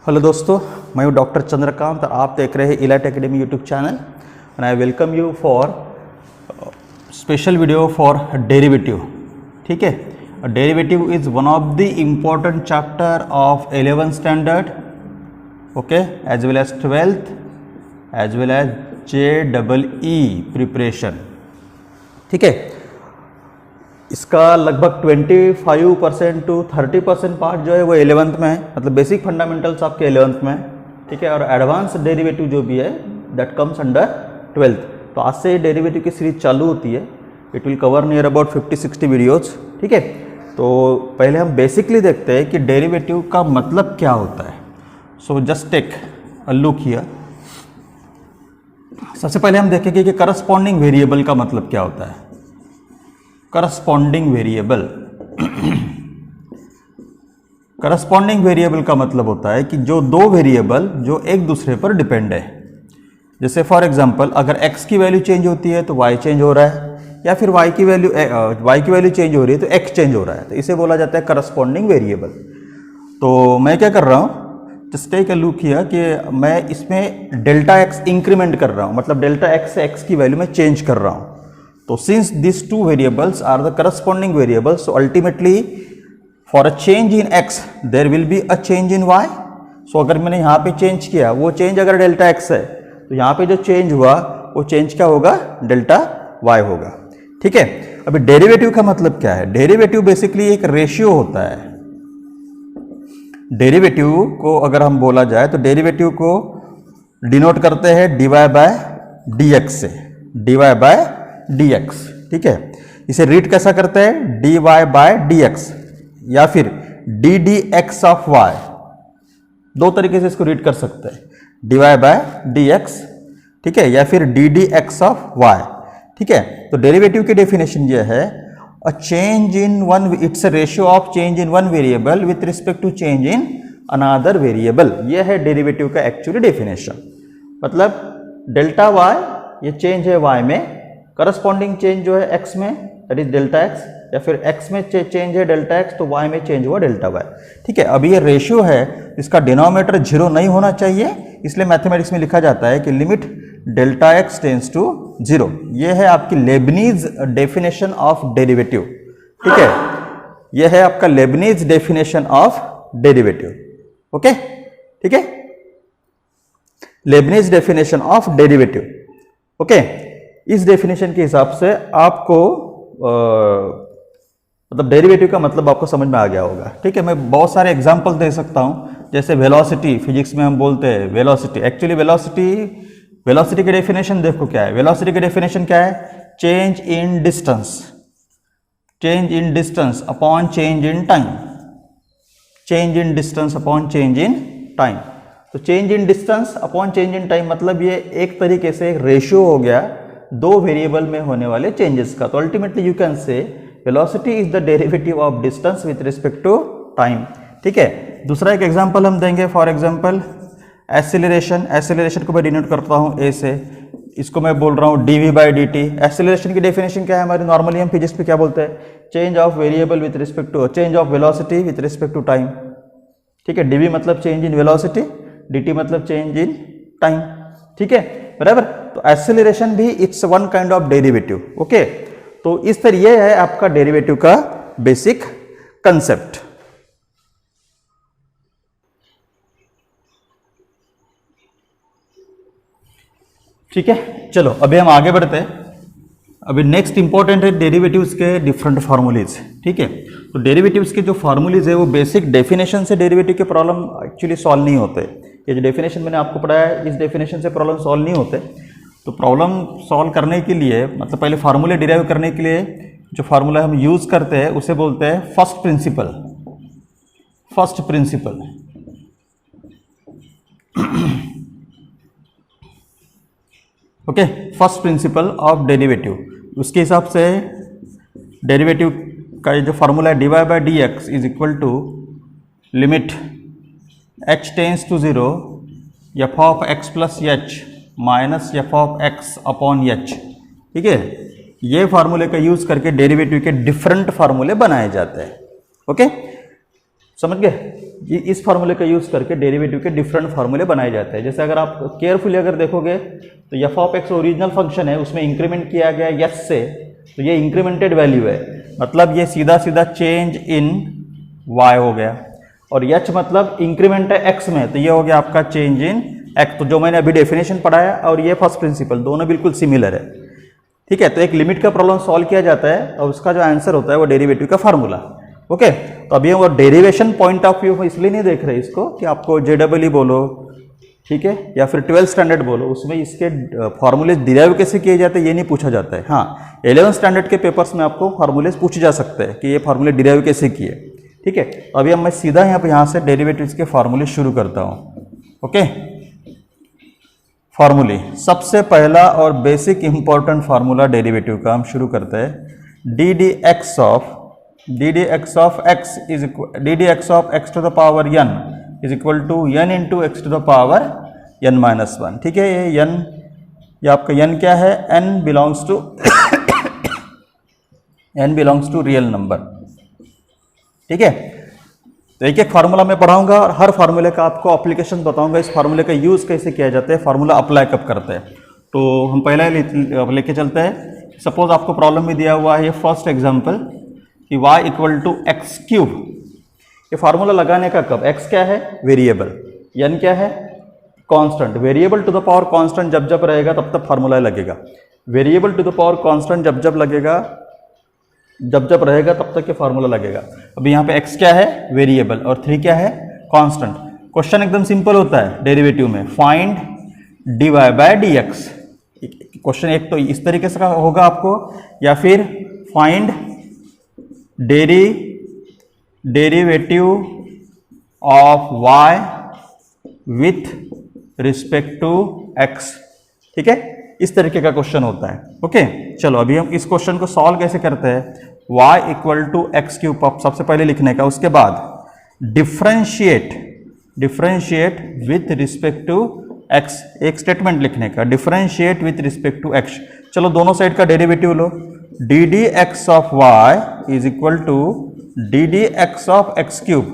Hello दोस्तों, मैं हूँ डॉक्टर चंद्रकांत और आप देख रहे हैं elite academy YouTube channel and I welcome you for special video for derivative. ठीक है, derivative is one of the important chapter of 11th standard, okay, as well as 12th as well as JEE preparation. ठीक है, इसका लगभग 25% to 30% part जो है वो 11th में है, मतलब बेसिक फंडामेंटल्स आपके 11th में है। ठीक है, और एडवांस डेरिवेटिव जो भी है दैट कम्स अंडर 12th। तो आज से डेरिवेटिव की सीरीज चालू होती है। It will cover near about 50-60 videos. ठीक है, तो पहले हम बेसिकली देखते हैं कि डेरिवेटिव का मतलब क्या होता है। So just take a look here. सबसे पहले हम देखेंगे कि करस्पॉन्डिंग वेरिएबल का मतलब क्या होता है। करस्पॉन्डिंग वेरिएबल करस्पॉन्डिंग वेरिएबल का मतलब होता है कि जो दो वेरिएबल जो एक दूसरे पर डिपेंड है। जैसे फॉर एग्जांपल, अगर x की वैल्यू चेंज होती है तो y चेंज हो रहा है, या फिर y की वैल्यू चेंज हो रही है तो x चेंज हो रहा है, तो इसे बोला जाता है करस्पॉन्डिंग वेरिएबल। तो मैं क्या कर रहा हूँ, just take a look here कि मैं इसमें डेल्टा x इंक्रीमेंट कर रहा हूँ, मतलब डेल्टा x से x की वैल्यू में चेंज कर रहा हूँ। तो since these two variables are the corresponding variables, so ultimately for a change in x there will be a change in y. so अगर मैंने यहाँ पे चेंज किया, वो चेंज अगर डेल्टा x है तो यहाँ पे जो चेंज हुआ वो चेंज क्या होगा, डेल्टा y होगा। ठीक है, अभी डेरिवेटिव का मतलब क्या है। डेरिवेटिव बेसिकली एक रेशियो होता है। डेरिवेटिव को अगर हम बोला जाए तो डेरिवेटिव को डिनोट करते हैं dy बाय dx से, dy बाय dx। ठीक है, इसे रीड कैसा करते हैं, dy बाय dx या फिर ddx ऑफ y। दो तरीके से इसको रीड कर सकते हैं, dy बाय dx, ठीक है, या फिर ddx ऑफ y। ठीक है, तो डेरिवेटिव की डेफिनेशन ये है, a change in one, it's a ratio of change in one variable with respect to change in another variable. ये है डेरिवेटिव का एक्चुअली डेफिनेशन। मतलब डेल्टा y ये चेंज है y में, करस्पॉन्डिंग चेंज जो है x में दैट इज डेल्टा x, या फिर x में चेंज है डेल्टा x तो y में चेंज हुआ डेल्टा y। ठीक है, अब ये रेशियो है, इसका डिनोमिनेटर 0 नहीं होना चाहिए, इसलिए मैथमेटिक्स में लिखा जाता है कि limit delta x tends to 0। ये है आपकी लेबनीज डेफिनेशन ऑफ डेरिवेटिव। ठीक है, यह है आपका Lebanese definition of derivative. Okay, ठीक है, Lebanese definition of derivative. Okay, इस डेफिनेशन के हिसाब से आपको मतलब डेरिवेटिव का मतलब आपको समझ में आ गया होगा। ठीक है, मैं बहुत सारे एग्जांपल दे सकता हूं, जैसे वेलोसिटी, फिजिक्स में हम बोलते हैं वेलोसिटी। एक्चुअली वेलोसिटी की डेफिनेशन देखो क्या है। वेलोसिटी की डेफिनेशन क्या है, change in distance, change in distance upon change in time, change in distance upon change in time. तो change in distance upon change in time मतलब ये एक तरीके से एक रेशियो हो गया दो वेरिएबल में होने वाले चेंजेस का। तो ultimately you can say velocity is the derivative of distance with respect to time. ठीक है, दूसरा एक एग्जांपल हम देंगे, फॉर एग्जांपल एक्सीलरेशन। एक्सीलरेशन को मैं डिनोट करता हूं ए से, इसको मैं बोल रहा हूं dv बाई dt। एक्सीलरेशन की डेफिनेशन क्या है हमारी, नॉर्मली हम फिजिक्स में क्या बोलते हैं, change of variable with respect to, change of velocity with respect to time. ठीक है, dv मतलब चेंज इन वेलोसिटी, dt मतलब चेंज इन टाइम। ठीक है, बराबर। तो एक्सेलरेशन भी it's one kind of derivative. Okay, तो इस तरह ये है आपका डेरिवेटिव का बेसिक कंसेप्ट। ठीक है, चलो अभी हम आगे बढ़ते हैं। अभी नेक्स्ट इंपॉर्टेंट है डेरिवेटिव्स के डिफरेंट फार्मूलेज। ठीक है, तो डेरिवेटिव्स के जो फार्मूलेज है वो बेसिक डेफिनेशन से डेरिवेटिव के प्रॉब्लम एक्चुअली सॉल्व नहीं होते। ये जो डेफिनेशन मैंने आपको पढ़ाया है, इस डेफिनेशन से प्रॉब्लम सॉल्व नहीं होते। तो प्रॉब्लम सॉल्व करने के लिए, मतलब पहले फार्मूले डिराइव करने के लिए जो फार्मूला हम यूज करते हैं उसे बोलते हैं first principle. First principle okay, first principle of derivative. उसके हिसाब से डेरिवेटिव का जो फार्मूला है dy by dx is equal to limit h tends to 0 f of x plus h minus f of x upon h। ठीक है, ये फार्मूले का यूज करके डेरिवेटिव के डिफरेंट फार्मूले बनाए जाते हैं। ओके, समझ गए? ये इस फार्मूले का यूज़ करके डेरिवेटिव के डिफरेंट फार्मूले बनाए जाते हैं। जैसे अगर आप केयरफुली अगर देखोगे तो F of x original function है, उसमें इंक्रीमेंट किया गया एच से, तो ये इंक्रीमेंटेड वैल्यू है, मतलब ये सीधा सीधा चेंज इन वाई हो गया। और एच मतलब इंक्रीमेंट है एक्स में, तो ये हो गया आपका चेंज इन एक्स। तो जो मैंने अभी डेफिनेशन पढ़ाया और ये फर्स्ट प्रिंसिपल दोनों बिल्कुल सिमिलर है, ठीक है। तो एक लिमिट का प्रॉब्लम सॉल्व किया जाता है और उसका जो आंसर होता है वो डेरिवेटिव का फार्मूला। ओके, तो अभी हम डेरिवेशन पॉइंट ऑफ व्यू इसलिए नहीं देख रहे इसको कि आपको JEE बोलो, ठीक है, या फिर 12th स्टैंडर्ड बोलो, उसमें इसके फार्मूले डिराइव कैसे किए जाते हैं ये नहीं पूछा जाता है। हाँ, 11th स्टैंडर्ड के पेपर्स में आपको फार्मूले पूछे जा सकते हैं कि ये फार्मूले डिराइव कैसे किए, ठीक है। अभी अब मैं सीधा यहाँ से डेरिवेटिव्स के फार्मूले शुरू करता हूँ। ओके, फार्मूले, सबसे पहला और बेसिक इंपॉर्टेंट फार्मूला डेरिवेटिव का हम शुरू करते हैं। D D x of x to the power n is equal to n into x to the power n minus 1, ठीक है। ये n, ये आपका n क्या है, n belongs to real number, ठीक है। तो एक एक फार्मूला मैं पढ़ाऊंगा और हर फार्मूले का आपको एप्लीकेशन बताऊंगा, इस फार्मूले का यूज़ कैसे किया जाता है, फार्मूला अप्लाई कब करते हैं। तो हम पहले लेके चलते हैं। सपोज आपको प्रॉब्लम में दिया हुआ है, ये फर्स्ट एग्जांपल कि y equal to X cube. ये फार्मूला लगाने का कब, x क्या है, वेरिएबल, n क्या है, constant. Variable to the power constant जब जब रहेगा तब तब फार्मूला लगेगा। Variable to the power constant जब जब रहेगा तब तक ये फार्मूला लगेगा। अभी यहाँ पे x क्या है, वेरिएबल, और 3 क्या है, कांस्टेंट। क्वेश्चन एकदम सिंपल होता है डेरिवेटिव में, find dy by dx। Question एक तो इस तरीके से होगा आपको, या फिर find derivative of y with respect to x, ठीक है। इस तरीके का क्वेश्चन होता है। ओके, चलो अभी हम इस क्वेश्चन को सॉल्व कैसे करते हैं। y equal to X cube सबसे पहले लिखने का, उसके बाद differentiate with respect to x, एक स्टेटमेंट लिखने का, differentiate with respect to x। चलो दोनों साइड का डेरिवेटिव लो, D D x of Y is equal to D D x of X cube,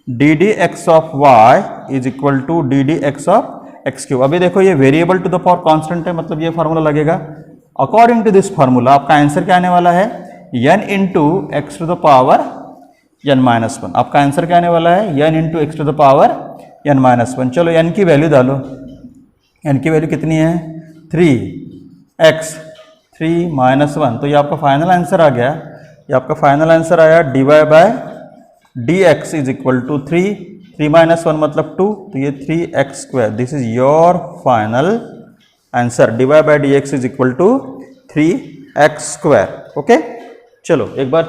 D D x of Y is equal to D D x of X cube. अभी देखो ये variable to the power constant है, मतलब ये formula लगेगा। According to this formula आपका answer क्या आने वाला है, n into x to the power n minus 1। आपका आंसर क्या आने वाला है, n into x to the power n minus 1। चलो n की वैल्यू डालो, n की वैल्यू कितनी है, 3x 3 माइनस 1। तो ये आपका फाइनल आंसर आ गया, ये आपका फाइनल आंसर आया dy by dx is equal to 3 minus 1 मतलब 2, तो ये 3x square. This is your final answer, dy by dx is equal to 3x square. Okay, चलो एक बार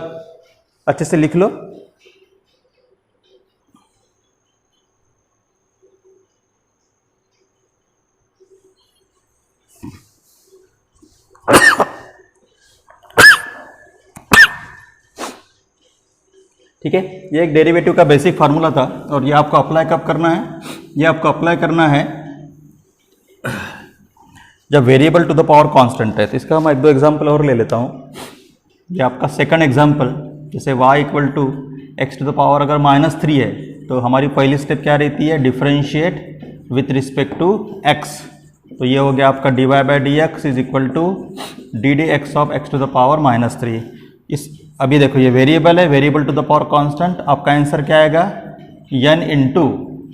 अच्छे से लिख लो। ठीक है, ये एक डेरिवेटिव का बेसिक फार्मूला था और ये आपको अप्लाई कब करना है, ये आपको अप्लाई करना है जब variable to the power constant है। तो इसका मैं एक दो एग्जांपल और ले लेता हूँ। ये आपका सेकंड एग्जांपल, जैसे y equal to x to the power अगर -3 है तो हमारी पहली स्टेप क्या रहती है, differentiate with respect to x। तो ये हो गया आपका dy by dx is equal to D D x of x to the power -3। इस अभी देखो ये वेरिएबल है, variable to the power constant, आपका आंसर क्या आएगा, n into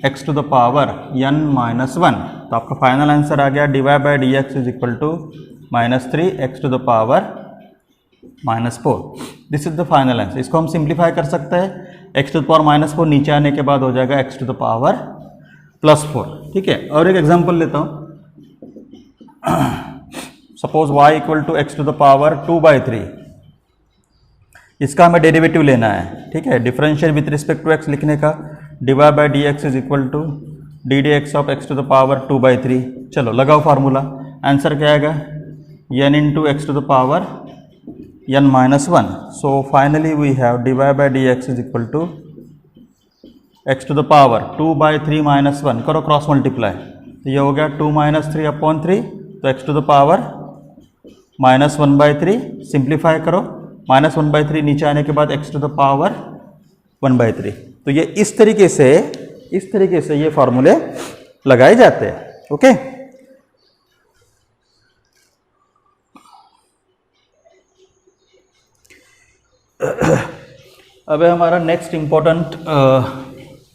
x to the power n minus 1। तो आपका फाइनल आंसर आ गया dy by dx is equal to -3 x to the power -4। This is the final answer. इसको हम simplify कर सकते हैं, एक्स टू द पावर -4 नीचे आने के बाद हो जाएगा एक्स टू द पावर +4। ठीक है, और एक एग्जांपल लेता हूँ। Suppose y equal to x to the power 2/3, इसका हमें डेरिवेटिव लेना है। ठीक है, differential with respect to x लिखने का, dy by dx is equal to D D x of x to the power 2/3। चलो लगाओ फार्मूला, आंसर क्या आएगा, n into x to the power n minus 1। So finally we have dy by dx is equal to x to the power 2/3 minus 1। करो cross multiply, तो ये हो गया 2 minus 3 upon 3, तो x to the power -1/3। Simplify करो, -1/3 नीचे आने के बाद एक्स टू द पावर 1/3। तो ये इस तरीके से ये फार्मूले लगाए जाते हैं। ओके, अब है हमारा नेक्स्ट इंपॉर्टेंट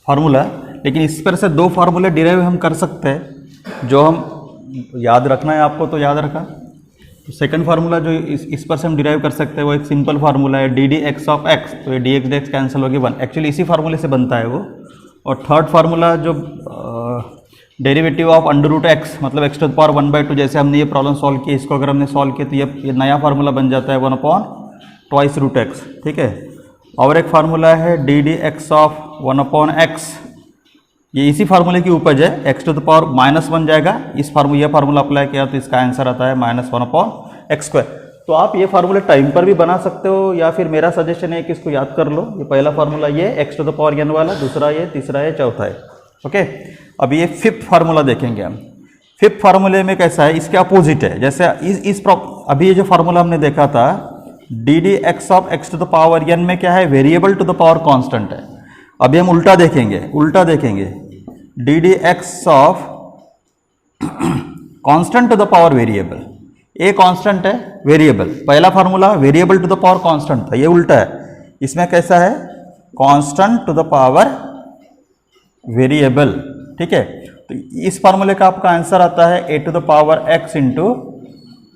फार्मूला, लेकिन इस पर से दो फार्मूले डिराइव हम कर सकते हैं, जो हम याद रखना है आपको तो याद रखा। तो सेकंड फार्मूला जो इस पर से हम डिराइव कर सकते हैं वो एक सिंपल फार्मूला है D D x of x, तो ये डी एक्स डेक्स कैंसिल होगी 1, एक्चुअली इसी फार्मूले से बनता है वो। और थर्ड फार्मूला जो derivative of under root x मतलब एक्स टू द पावर 1/2, जैसे हमने ये प्रॉब्लम सॉल्व की, इसको अगर हमने सॉल्व किया तो ये नया फार्मूला बन जाता है 1/2 रूट एक्स। ठीक है, और एक फार्मूला है D D x of 1/x, ये इसी फार्मूले की उपज है, एक्स टू द पावर -1 जाएगा, इस ये फार्मूला अप्लाई किया तो इसका आंसर आता है -1/x²। तो आप ये फार्मूले टाइम पर भी बना सकते हो, या फिर मेरा सजेशन है कि इसको याद कर लो। ये पहला फार्मूला ये x to the power n वाला, दूसरा ये, तीसरा ये, चौथा है। ओके, अब ये फिफ्थ फार्मूला देखेंगे हम। फिफ्थ फार्मूले में कैसा है, इसके अपोजिट है। जैसे अभी ये जो फार्मूला हमने देखा था d D x of x to the power n में क्या है, variable to the power constant है। अभी हम उल्टा देखेंगे d D x of constant to the power variable, a constant है, वेरिएबल, पहला formula variable to the power constant था, ये उल्टा है। इसमें कैसा है, constant to the power variable. ठीक है, तो इस फार्मूले का आपका आंसर आता है A to the power X into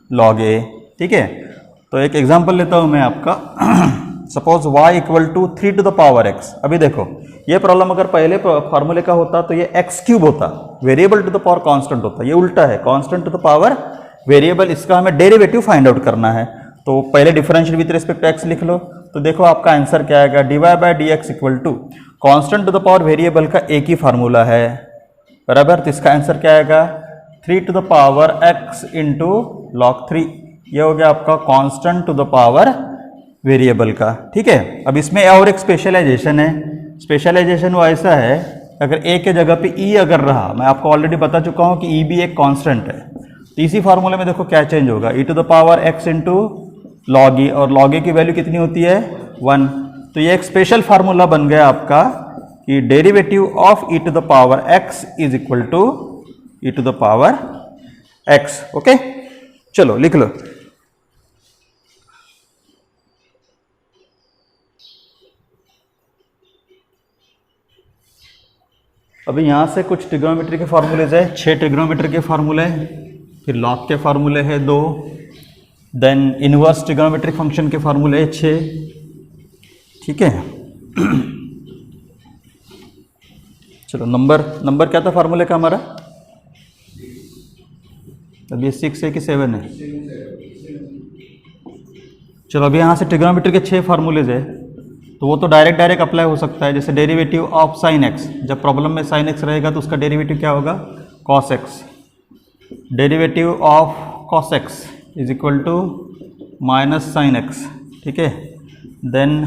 log A. ठीक है, तो एक एग्जांपल लेता हूं मैं आपका, suppose y equal to 3 to the power x। अभी देखो ये प्रॉब्लम अगर पहले फार्मूले का होता तो ये x³ होता, variable to the power constant होता, ये उल्टा है, constant to the power variable. इसका हमें डेरिवेटिव फाइंड आउट करना है, तो पहले differential with respect to x लिख लो। तो देखो आपका आंसर क्या आएगा, dy/dx equal to constant to the power variable का एक ही फार्मूला है, बराबर। तो इसका आंसर क्या आएगा, 3 to the power x into log 3, ये हो गया आपका constant to the power variable का। ठीक है, अब इसमें और एक स्पेशलाइजेशन है। स्पेशलाइजेशन वो ऐसा है, अगर ए के जगह पे ई अगर रहा, मैं आपको ऑलरेडी बता चुका हूँ कि ई भी एक कांस्टेंट है, तो इसी फार्मूले में देखो क्या चेंज होगा, E to the power X into log E, और लॉग ए की वैल्यू कितनी होती है, 1। तो ये एक स्पेशल फार्मूला बन गया आपका कि derivative of e to the power x is equal to e to the power x. Okay, चलो लिख लो। अभी यहाँ से कुछ ट्रिग्नोमेट्री के फार्मूलेज है, 6 ट्रिग्नोमेट्री के फार्मूले, फिर लॉग के फार्मूले है 2, देन इनवर्स ट्रिग्नोमेट्रिक फंक्शन के फार्मूले है 6। ठीक है, चलो नंबर क्या था फार्मूले का हमारा, अब ये 6 है कि 7 है, चलो अभी यहाँ से ट्रिग्नोमेट्री के 6 फार्मूलेज है, तो वो तो डायरेक्ट अप्लाई हो सकता है। जैसे डेरिवेटिव ऑफ साइन एक्स, जब प्रॉब्लम में साइन एक्स रहेगा तो उसका डेरिवेटिव क्या होगा, cos x. Derivative of cos x is equal to minus sine x. ठीक है, then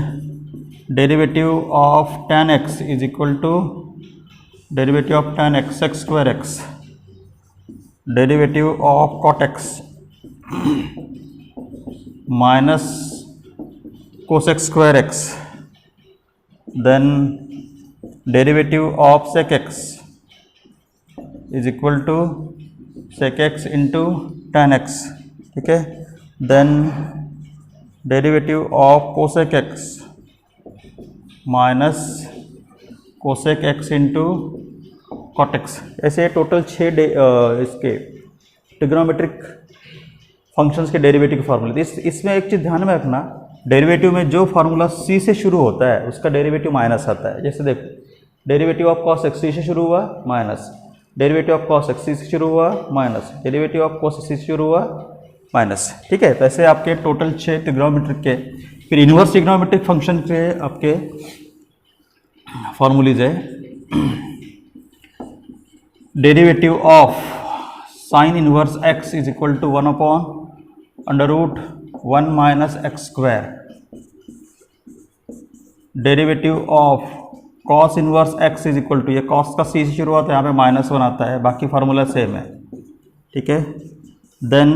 derivative of tan x is equal to derivative of tan x sec square x. Derivative of cot x minus cosec square x. then derivative of sec x is equal to sec x into tan x। ठीक है, then derivative of cosec x minus cosec x into cot x। ऐसे total 6 इसके trigonometric functions के derivative के फार्मूले। इसमें एक चीज़ ध्यान में रखना, डेरिवेटिव में जो फार्मूला c से शुरू होता है उसका डेरिवेटिव माइनस आता है। जैसे देखो, derivative of cos X C से शुरू हुआ minus, derivative of cos X C से शुरू हुआ minus, derivative of cos C से शुरू हुआ माइनस। ठीक है, तो ऐसे आपके टोटल 6 ट्रिग्नोमेट्रिक के, फिर इनवर्स ट्रिग्नोमेट्रिक फंक्शन के आपके फॉर्मूलीज है। Derivative of sine inverse x is equal to 1/√1 minus x square. Derivative of cos inverse x is equal to, ये कॉस का सी से शुरू होता है, यहाँ पे -1 आता है, बाकी फार्मूला सेम है। ठीक है, देन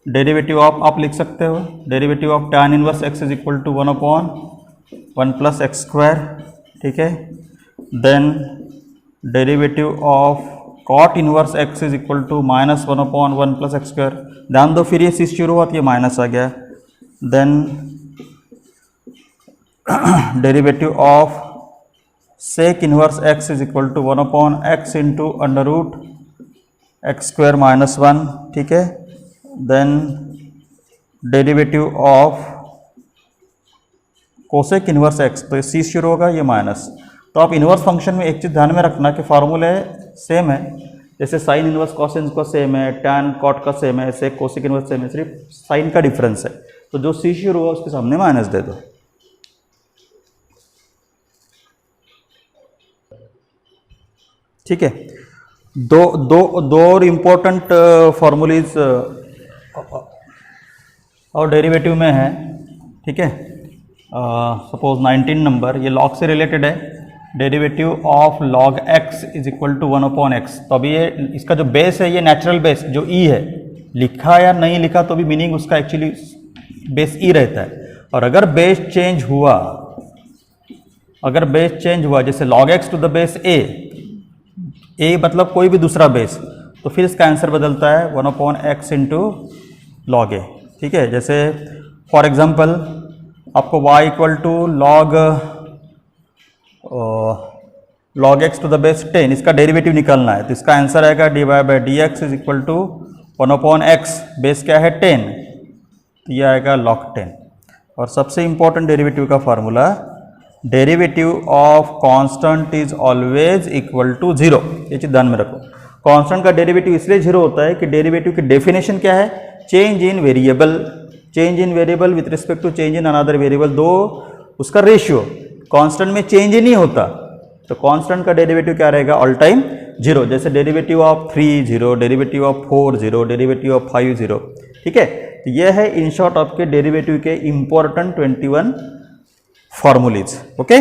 डेरिवेटिव ऑफ आप लिख सकते हो, derivative of tan inverse x is equal to 1/1 plus x square. ठीक है। Then derivative of cot inverse x is equal to -1/1 + x²। ध्यान दो, फिर ये सी शुरू हुआ तो ये माइनस आ गया। Then derivative of sec inverse x is equal to 1/x into √x² - 1, ठीक है। Then derivative of cosec inverse x, तो सी शुरू होगा, ये माइनस। तो आप इनवर्स फंक्शन में एक चीज़ ध्यान में रखना कि फार्मूले सेम है, जैसे साइन इनवर्स कॉसेक का सेम है, टैन कॉट का सेम है, ऐसे कोसेक इनवर्स सेम है, सिर्फ साइन का डिफरेंस है। तो जो सी शुरू हुआ उसके सामने माइनस दे दो, ठीक है। दो और इम्पोर्टेंट फॉर्मूलीज और डेरिवेटिव में है, ठीक है। सपोज 19 नंबर, ये लॉग से रिलेटेड है। Derivative of log x is equal to 1/x। तो अभी ये इसका जो बेस है, ये नेचुरल बेस जो e है, लिखा या नहीं लिखा तो भी मीनिंग उसका एक्चुअली बेस e रहता है। और अगर बेस चेंज हुआ, जैसे log x to the base a मतलब कोई भी दूसरा बेस, तो फिर इसका आंसर बदलता है 1/x इंटू लॉग a, ठीक है। जैसे फॉर एग्जांपल आपको y equal to log x to the base 10, इसका डेरिवेटिव निकालना है, तो इसका आंसर आएगा dy/dx is equal to 1/x, base क्या है 10, तो यह आएगा log 10। और सबसे इंपॉर्टेंट डेरिवेटिव का formula, derivative of constant is always equal to 0, ये चीज ध्यान में रखो। कांस्टेंट का डेरिवेटिव इसलिए 0 होता है कि डेरिवेटिव की डेफिनेशन क्या है, change in variable with respect to change in another variable, दो उसका रेशियो। कांस्टेंट में चेंज ही नहीं होता, तो कांस्टेंट का डेरिवेटिव क्या रहेगा, ऑल टाइम 0। जैसे derivative of 3 0, derivative of 4 0, derivative of 5 0, ठीक है। तो यह है इन शॉर्ट आपके डेरिवेटिव के इंपॉर्टेंट 21 फॉर्मूलीज, ओके।